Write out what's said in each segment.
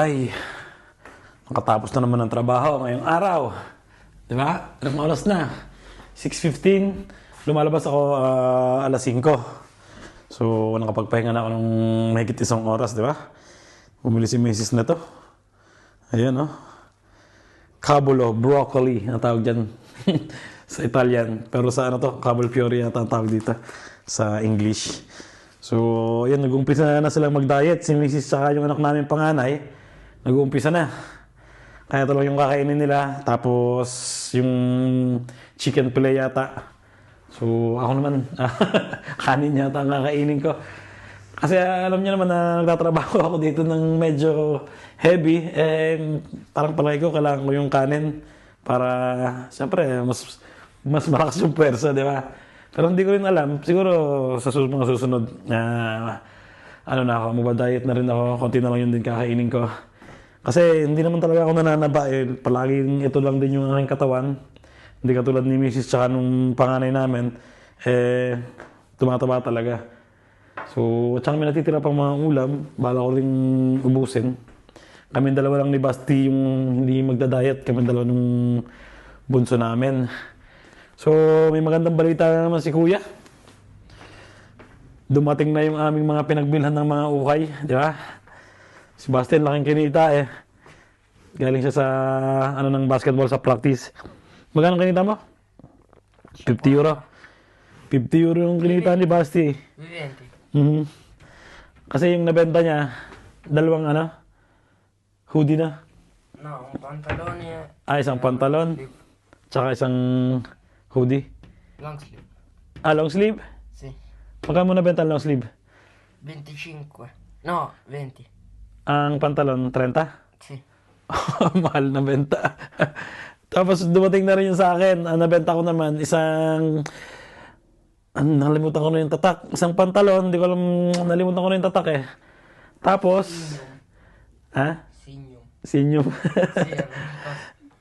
Ay, nakatapos na naman ng trabaho ngayong araw. Di ba? Anong oras na? 6:15. Lumalabas ako alas 5. So, nakapagpahinga na ako ng mahigit isang oras, di ba? Bumili si Mrs. na to. Ayan, oh. Cabulo, broccoli, ang tawag dyan sa Italian. Pero sa ano to, cavolfiore yata ang tawag dito sa English. So, ayan, nag-umpisa na silang mag-diet. Si Mrs. saka yung anak namin panganay, nag-uumpisa na. Kaya ito lang yung kakainin nila. Tapos, yung chicken fillet yata. So, ako naman, kanin yata ang kakainin ko. Kasi alam niyo naman na nagtatrabaho ako dito ng medyo heavy. Parang palagi ko, kailangan ko yung kanin para, siyempre, mas malakas yung pwersa, di ba? Pero hindi ko rin alam. Siguro sa mga susunod, ano na ako, mabadiet na rin ako. Konti na lang yun din kakainin ko. Kasi hindi naman talaga ako nananaba. Palaging ito lang din yung aking katawan. Hindi katulad ni Mrs. tsaka nung panganay namin. Tumataba talaga. So, tsaka may natitira pang mga ulam. Bala ko rin ubusin. Kami dalawa lang ni Basti yung hindi magda-diet. Kami dalawa nung bunso namin. So, may magandang balita naman si Kuya. Dumating na yung aming mga pinagbilhan ng mga ukay. Di ba? Si Basti laking kinita eh. Galing siya sa ng basketball sa practice. Magkano kinita mo? 50 euro. 50 euro yung kinita ni Basti. 20. Kasi yung nabenta niya, dalawang hoodie na. No, un pantalon niya. Isang pantalon. Tsaka isang hoodie. Long sleeve. Long sleeve? Si. Magkano mo nabenta long sleeve? 25. No, 20. Ang pantalon, 30? Si. Mahal na benta. Tapos dumating na rin yung sa akin. Ang nabenta ko naman, nalimutan ko na yung tatak. Isang pantalon, di ko alam, nalimutan ko na yung tatak eh. Tapos, Sinyum.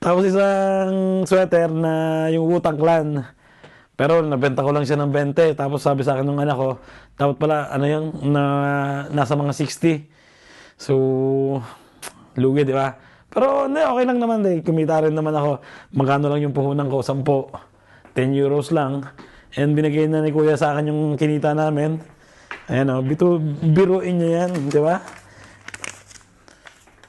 Tapos isang sweater na yung Wu-Tang Clan. Pero nabenta ko lang siya ng 20. Tapos sabi sa akin ng anak ko, dapat pala, nasa mga 60. So, lugi, di ba? Pero okay lang naman kumita rin naman ako. Magkano lang yung puhunan ko? 10. 10 euros lang. And binigay na ni Kuya sa akin yung kinita namin. Ayan o, biruin niya yan, di ba?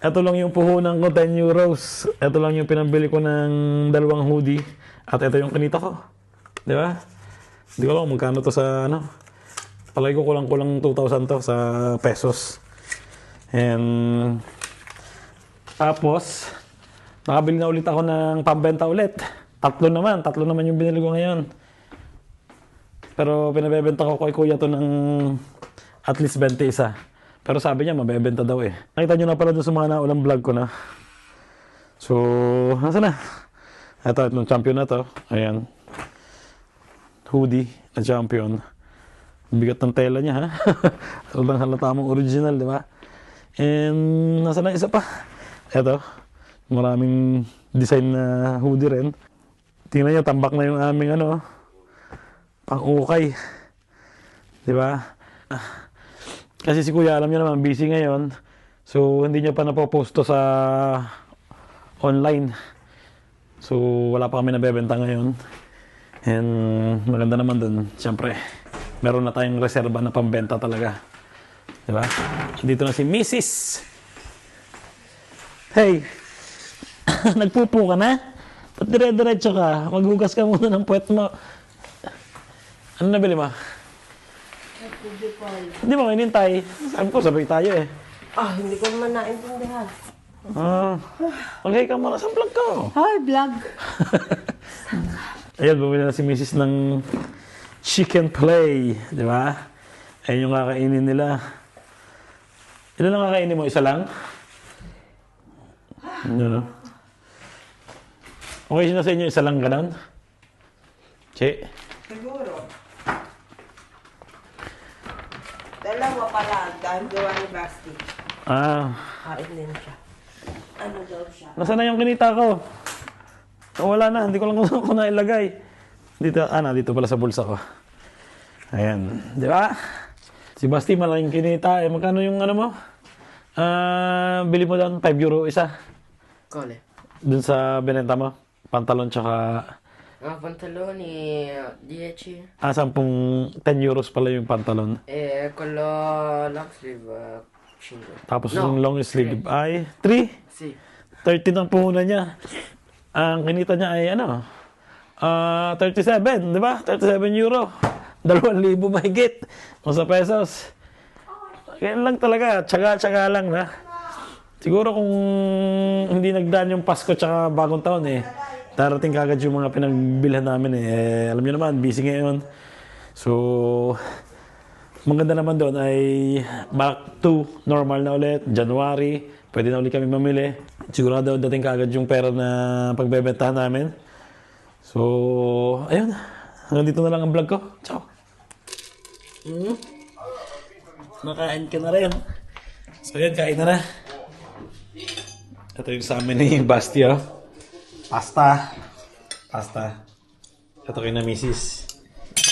Ito lang yung puhunan ko, 10 euros. Ito lang yung pinambili ko ng 2 hoodie. At ito yung kinita ko. Di ba? Hindi ko alam magkano to sa palagi ko kulang 2,000 to sa pesos. And tapos, nakabili na ulit ako ng pambenta ulit. 3 naman yung binili ko ngayon. Pero pinabebenta ko kay Kuya to ng at least 20 isa. Pero sabi niya, mabebenta daw eh. Nakita nyo na pala doon sa mga naulang vlog ko na. So, nasa na? Itong champion na to. Ayan. Hoodie na champion. Bigat ng tela niya ha. Sobrang halata mong original, di ba? And nasa na isa pa? Ito. Maraming design na hoodie rin. Tingnan niyo, tambak na yung aming pang-ukay. Di ba? Kasi si Kuya, alam niyo naman, busy ngayon. So, hindi niya pa napoposto sa online. So, wala pa kami nabebenta ngayon. And maganda naman dun. Siyempre, meron na tayong reserba na pambenta talaga. Di ba? Dito na si Mrs. Hey! Nagpupo ka na? Ba't dire-diretso ka? Maghugas ka muna ng puwet mo. Ano nabili mo? Hindi mo hinintay. Sabi ko, sabay tayo eh. Hindi ko naman naintindihan. Okay ka muna sa vlog ko. Hi, vlog. Ayan, bumili na si Mrs. ng chicken fillet. Di ba? Ayan yung kakainin nila. Ilan ang kakainin mo? Isa lang? Okay na sa inyo, isa lang ganon? Che? Siguro. Dalawa pala, dahil gawa ni Basti. Kain din siya. Ano daw siya? Nasaan na yung kinita ko? Wala na, hindi ko lang kung nailagay. Dito, dito pala sa bulsa ko. Ayan, di ba? Si Basti malaking kinita. Magkano yung mo? Bili mo doon 5 euro isa. Quale? Dun sa binenta mo. Pantalon tsaka... Pantaloni 10 10 euros pala yung pantalon. e quello long sleeve 5. Tapos No, yung long sleeve ay 3. Sì. 30 ang puhunan niya. Ang kinita niya ay 37, di ba? 37 euro. 2,000 mahigit. Kung sa pesos. Kaya lang talaga, tsaga-tsaga lang na. Siguro kung hindi nagdaan yung Pasko tsaka bagong taon darating kagad yung mga pinagbilhan namin alam niyo naman, busy ngayon. So, maganda naman doon ay back to normal na ulit. January, pwede na ulit kami mamili. Sigurado dating kagad yung pera na pagbebentahan namin. So, ayun. Hanggang dito na lang ang vlog ko. Ciao. Nakain ka na rin. So, yun, kain na na. Ito yung sa amin ni Basti, oh. Pasta. Ito kayo na misis.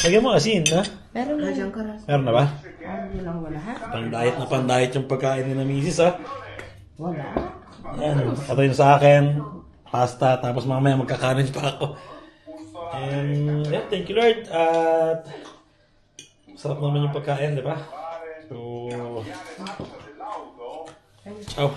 Lagyan mo asin, ha? Meron na dyan ka. Meron na ba? Hindi lang wala ha? Pang-diet yung pagkain ni na misis, ha? Wala. Ayan. Ito yung sa akin. Pasta. Tapos mamaya magkakanin pa ako. And, yeah, thank you, Lord. At, sarap naman yung pagkain, di ba? So, ciao.